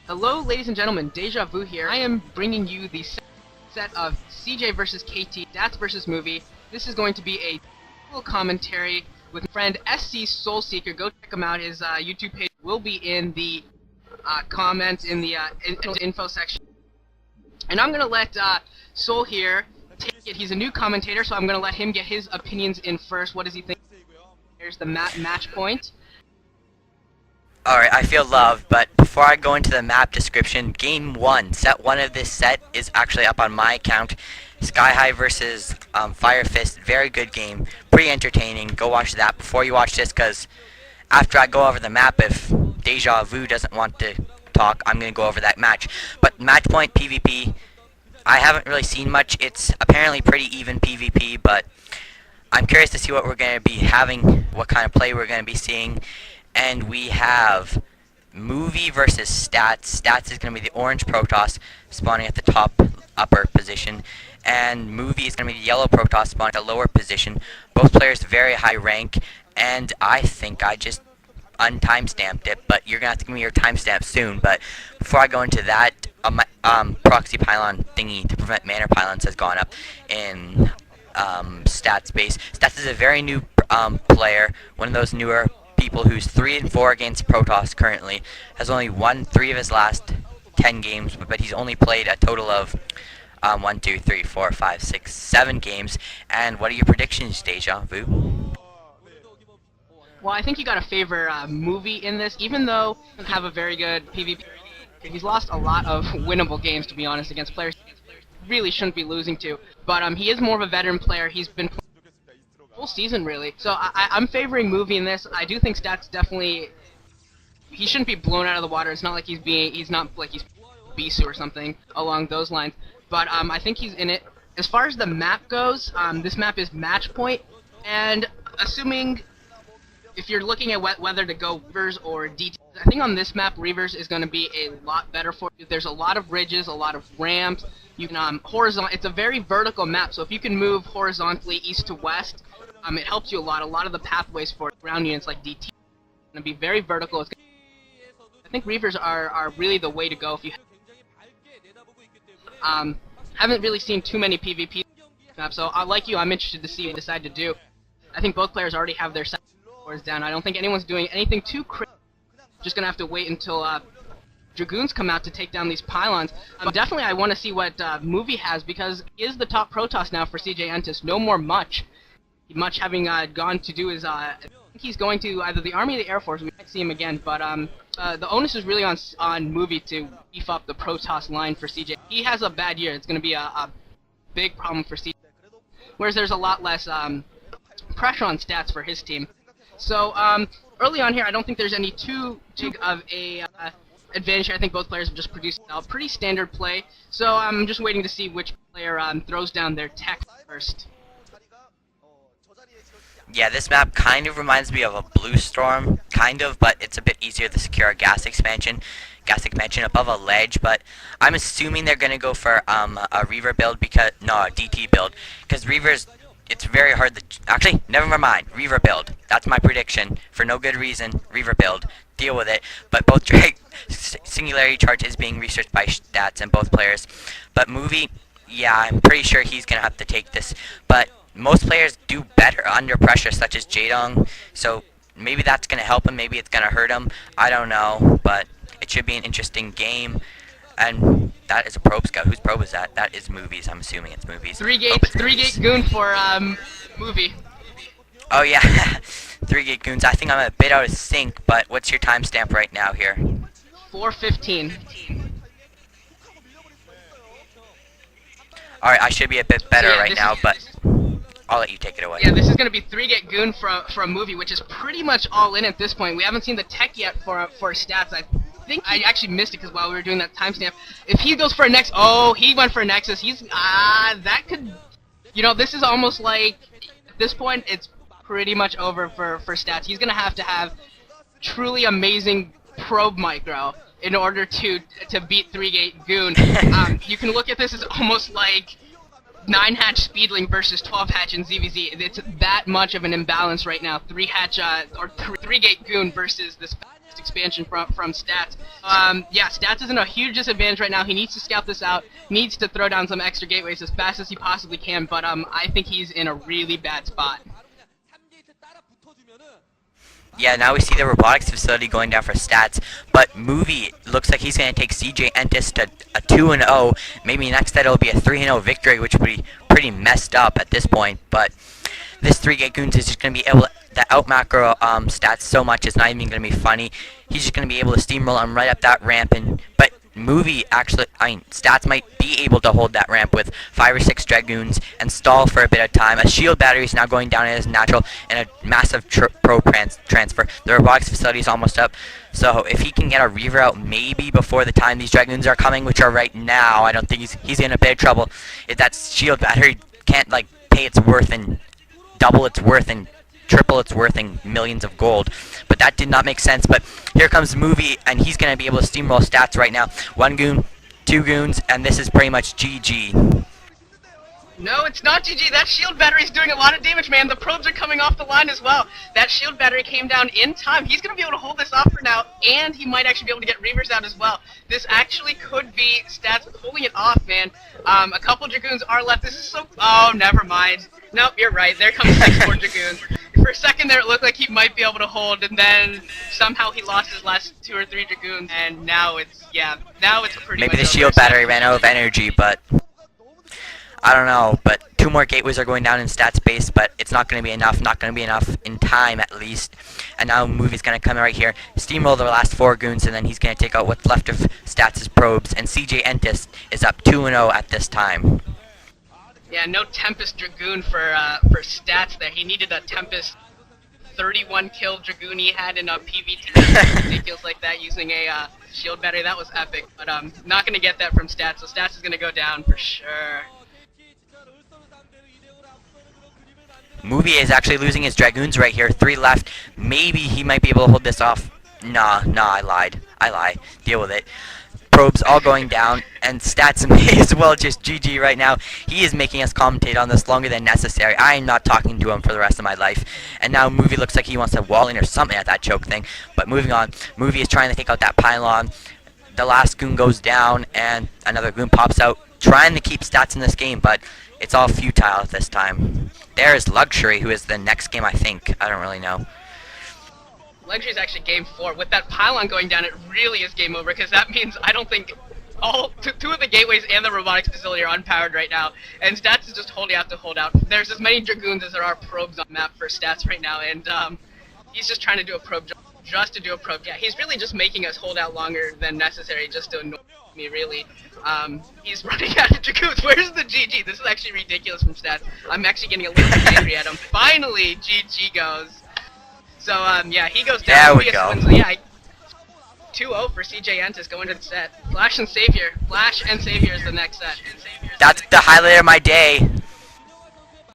Hello, ladies and gentlemen, Deja Vu here. I am bringing you the set of CJ versus KT, Stats versus Movie. This is going to be a little commentary with my friend SC Soulseeker. Go check him out. His YouTube page will be in the comments in the info section. And I'm gonna let Soul here take it. He's a new commentator, so I'm gonna let him get his opinions in first. What does he think? Here's the match point. Alright, I feel loved, but before I go into the map description, Game 1, Set 1 of this set is actually up on my account. Sky High versus Fire Fist, very good game, pretty entertaining. Go watch that before you watch this, because after I go over the map, if Deja Vu doesn't want to talk, I'm going to go over that match. But match point PvP, I haven't really seen much. It's apparently pretty even PvP, but I'm curious to see what we're going to be having, what kind of play we're going to be seeing. And we have Movie versus Stats. Stats is going to be the orange Protoss spawning at the top upper position. And Movie is going to be the yellow Protoss spawning at the lower position. Both players very high rank. And I think I just untimestamped it. But you're going to have to give me your timestamp soon. But before I go into that, proxy pylon thingy to prevent mana pylons has gone up in Stats base. Stats is a very new player. One of those newer people who's 3-4 against Protoss currently, has only won 3 of his last 10 games, but he's only played a total of 1, 2, 3, 4, 5, 6, 7 games. And what are your predictions, Deja Vu? Well, I think you got to favor Movie in this, even though he doesn't have a very good PvP. He's lost a lot of winnable games, to be honest, against players he really shouldn't be losing to. But he is more of a veteran player. He's been whole season really, so I'm favoring Movie in this. I do think Stats definitely, he shouldn't be blown out of the water. It's not like he's not like he's Bisu or something along those lines, but I think he's in it. As far as the map goes, this map is match point, and assuming if you're looking at whether to go Reavers or DT, I think on this map Reavers is going to be a lot better for you. There's a lot of ridges, a lot of ramps. You can horizontal. It's a very vertical map, so if you can move horizontally east to west, it helps you a lot. A lot of the pathways for ground units like DT are going to be very vertical. I think Reavers are really the way to go if you haven't really seen too many PvP maps, so like you, I'm interested to see what they decide to do. I think both players already have their scores down. I don't think anyone's doing anything too crazy. Just going to have to wait until Dragoons come out to take down these pylons. Definitely I want to see what Movie has, because he is the top Protoss now for CJ Entis. No more much having gone to do his, I think he's going to either the Army or the Air Force. We might see him again, but the onus is really on Movie to beef up the Protoss line for CJ. He has a bad year. It's going to be a big problem for CJ, whereas there's a lot less pressure on Stats for his team. So early on here, I don't think there's any too of a advantage. I think both players have just produced a pretty standard play, so I'm just waiting to see which player throws down their tech first. Yeah, this map kind of reminds me of a Blue Storm, kind of, but it's a bit easier to secure a gas expansion above a ledge. But I'm assuming they're gonna go for a Reaver build, because a DT build, because Reavers, it's very hard to actually never mind. Reaver build. That's my prediction for no good reason. Reaver build. Deal with it. But both Singularity Charge is being researched by Stats and both players. But Movie, yeah, I'm pretty sure he's gonna have to take this. But most players do better under pressure, such as Jaedong, so maybe that's going to help him, maybe it's going to hurt him, I don't know, but it should be an interesting game. And that is a probe scout. Whose probe is that? That is Movies, I'm assuming it's Movies. Three-gate goon for Movie. Oh yeah, 3-gate goons. I think I'm a bit out of sync, but what's your timestamp right now here? 4:15. Alright, I should be a bit better So, yeah, right now, but I'll let you take it away. Yeah, this is going to be 3-gate goon for a Movie, which is pretty much all in at this point. We haven't seen the tech yet for Stats. I think I actually missed it because while we were doing that timestamp, if he goes for a Nexus, oh, he went for a Nexus. He's that could, this is almost like at this point it's pretty much over for Stats. He's going to have truly amazing probe micro in order to beat 3-gate goon. You can look at this as almost like 9-hatch Speedling versus 12-hatch in ZVZ. It's that much of an imbalance right now. 3-hatch or 3-gate goon versus this expansion from Stats. Yeah, Stats is in a huge disadvantage right now. He needs to scout this out, needs to throw down some extra gateways as fast as he possibly can, but I think he's in a really bad spot. Yeah, now we see the robotics facility going down for Stats, but Movie looks like he's going to take CJ Entis to a 2-0. Maybe next set it'll be a 3-0 victory, which would be pretty messed up at this point, but this 3-gate Goons is just going to be able to out-macro Stats so much it's not even going to be funny. He's just going to be able to steamroll him right up that ramp, but Movie actually, Stats might be able to hold that ramp with 5 or 6 Dragoons and stall for a bit of time. A shield battery is now going down as natural and a massive pro transfer. The robotics facility is almost up, so if he can get a Reaver out maybe before the time these Dragoons are coming, which are right now, I don't think he's in a bit of trouble. If that shield battery can't like pay its worth and double its worth and triple its worth in millions of gold. But that did not make sense. But here comes Movie, and he's going to be able to steamroll Stats right now. 1 goon, 2 goons, and this is pretty much GG. No, it's not GG. That shield battery is doing a lot of damage, man. The probes are coming off the line as well. That shield battery came down in time. He's going to be able to hold this off for now, and he might actually be able to get Reavers out as well. This actually could be Stats pulling it off, man. A couple Dragoons are left. This is so... Oh, never mind. Nope, you're right. There comes 6 more Dragoons. For a second there, it looked like he might be able to hold, and then somehow he lost his last 2 or 3 Dragoons, and now it's, yeah, now it's pretty much Maybe the shield battery ran out of energy, but... I don't know, but 2 more gateways are going down in Stats base, but it's not going to be enough, not going to be enough in time at least. And now Movie's going to come right here, steamroll the last 4 goons, and then he's going to take out what's left of Stats' probes, and CJ Entis is up 2-0 at this time. Yeah, no Tempest Dragoon for Stats there. He needed a Tempest 31 kill Dragoon he had in a PvT. Ridiculous like that using a shield battery. That was epic, but not going to get that from Stats, so Stats is going to go down for sure. Movie is actually losing his Dragoons right here. 3 left. Maybe he might be able to hold this off. Nah, I lied. I lie. Deal with it. Probes all going down, and Stats may as well just GG right now. He is making us commentate on this longer than necessary. I am not talking to him for the rest of my life. And now Movie looks like he wants to wall in or something at that choke thing. But moving on, Movie is trying to take out that pylon. The last goon goes down, and another goon pops out, trying to keep Stats in this game, but it's all futile at this time. There is Luxury, who is the next game, I think. I don't really know. Luxury is actually game 4. With that pylon going down, it really is game over, because that means I don't think two of the gateways and the robotics facility are unpowered right now, and Stats is just holding out to hold out. There's as many Dragoons as there are probes on the map for Stats right now, and he's just trying to do a probe just to do a probe. Yeah, he's really just making us hold out longer than necessary just to annoy me, really. He's running out of Dragoons. Where's the GG? This is actually ridiculous from Stats. I'm actually getting a little bit angry at him. Finally, GG goes. So, yeah, he goes down. There we go. Wins. Yeah, 2-0 for CJ Entis going to the set. Flash and Savior. Flash and Savior is the next set. That's the highlight of my day.